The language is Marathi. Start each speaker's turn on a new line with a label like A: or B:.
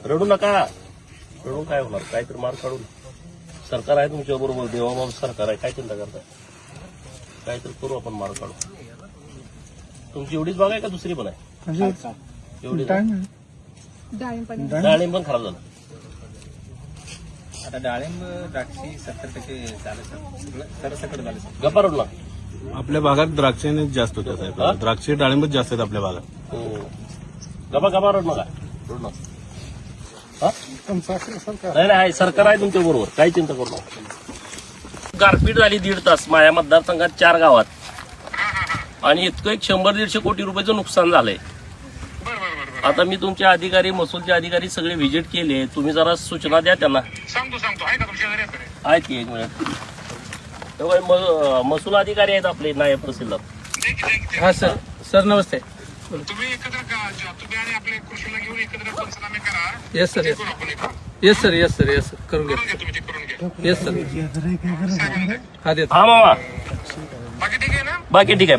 A: रडू नका, रडून काय होणार? काहीतरी मार्क काढून सरकार आहे तुमच्या बरोबर, देवाबाब सरकार आहे, काय चिंता करताय? काहीतरी करू आपण, मार्क काढू. तुमची एवढीच बाग आहे का दुसरी पण आहे? एवढी डाळिंब पण खराब झालं.
B: आता डाळिंब द्राक्षी 70% झालं सर, सरसकट झालं सर.
A: गप्पा रडू नका.
C: आपल्या भागात द्राक्षाने जास्त होत्या साहेब, द्राक्षे डाळिंबच जास्त आहेत आपल्या भागात.
A: गप्पा गप्पा रडू नका, रडू नका. नाही नाही, सरकार आहे तुमच्या बरोबर, काही चिंता करू नका. गारपीट झाली 1.5 तास माझ्या मतदारसंघात 4 गावात, आणि इतकं एक 100-150 कोटी रुपयाचं नुकसान झालंय. आता मी तुमचे अधिकारी, महसूलचे अधिकारी सगळे व्हिजिट केले. तुम्ही जरा सूचना द्या त्यांना.
D: सांगतो आहे का तुमच्या घरी?
A: आहेत की, एक मिनिट. महसूल अधिकारी आहेत आपले, नायब तहसीलदार.
B: हा सर. सर नमस्ते.
D: तुम्ही एकत्र तुम्ही आणि आपले कृषीला घेऊन एकत्र पंचनामे करा.
B: Yes sir, yes yes sir, yes sir, yes sir, करून घ्या.
D: तुम्ही ते करून घ्या.
B: Yes sir. हा देतो.
A: हा मामा,
D: बाकी ठीक आहे ना?
A: बाकी ठीक आहे.